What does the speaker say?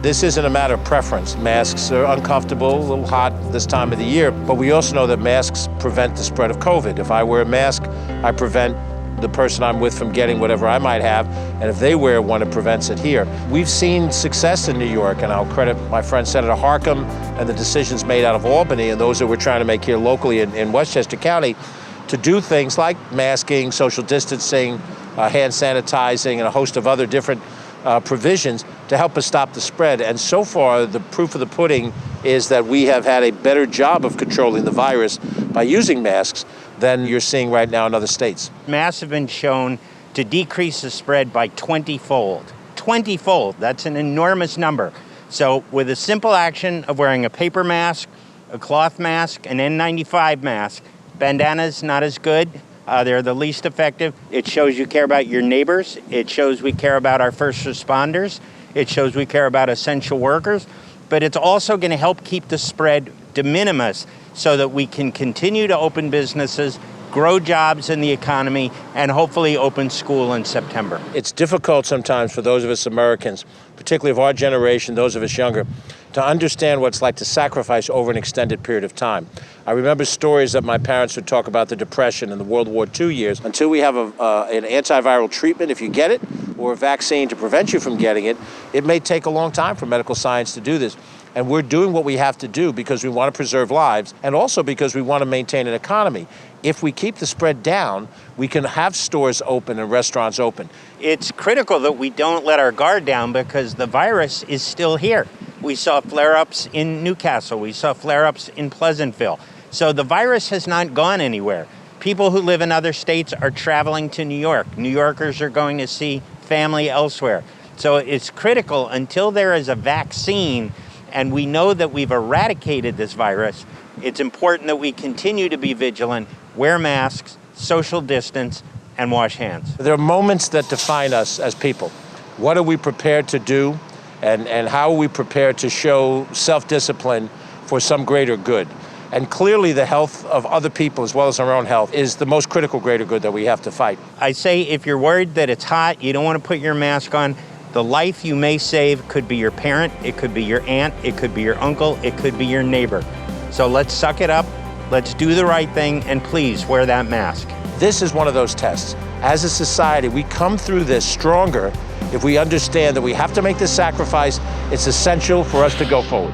This isn't a matter of preference. Masks are uncomfortable, a little hot this time of the year, but we also know that masks prevent the spread of COVID. If I wear a mask, I prevent the person I'm with from getting whatever I might have, and if they wear one, it prevents it here. We've seen success in New York, and I'll credit my friend Senator Harckham and the decisions made out of Albany and those that we're trying to make here locally in Westchester County to do things like masking, social distancing, hand sanitizing, and a host of other different provisions to help us stop the spread. And so far, the proof of the pudding is that we have had a better job of controlling the virus by using masks than you're seeing right now in other states. Masks have been shown to decrease the spread by 20-fold. 20-fold, that's an enormous number. So with a simple action of wearing a paper mask, a cloth mask, an N95 mask, bandana's not as good. They're the least effective. It shows you care about your neighbors. It shows we care about our first responders. It shows we care about essential workers. But it's also going to help keep the spread de minimis so that we can continue to open businesses, grow jobs in the economy, and hopefully open school in September. It's difficult sometimes for those of us Americans, particularly of our generation, those of us younger, to understand what it's like to sacrifice over an extended period of time. I remember stories that my parents would talk about the Depression and the World War II years. Until we have an antiviral treatment, if you get it, or a vaccine to prevent you from getting it, it may take a long time for medical science to do this. And we're doing what we have to do because we want to preserve lives and also because we want to maintain an economy. If we keep the spread down, we can have stores open and restaurants open. It's critical that we don't let our guard down because the virus is still here. We saw flare-ups in Newcastle. We saw flare-ups in Pleasantville. So the virus has not gone anywhere. People who live in other states are traveling to New York. New Yorkers are going to see family elsewhere. So it's critical until there is a vaccine and we know that we've eradicated this virus, it's important that we continue to be vigilant, wear masks, social distance, and wash hands. There are moments that define us as people. What are we prepared to do, and how are we prepared to show self-discipline for some greater good? And clearly the health of other people as well as our own health is the most critical greater good that we have to fight. I say if you're worried that it's hot, you don't want to put your mask on, the life you may save could be your parent, it could be your aunt, it could be your uncle, it could be your neighbor. So let's suck it up, let's do the right thing, and please wear that mask. This is one of those tests. As a society, we come through this stronger if we understand that we have to make this sacrifice. It's essential for us to go forward.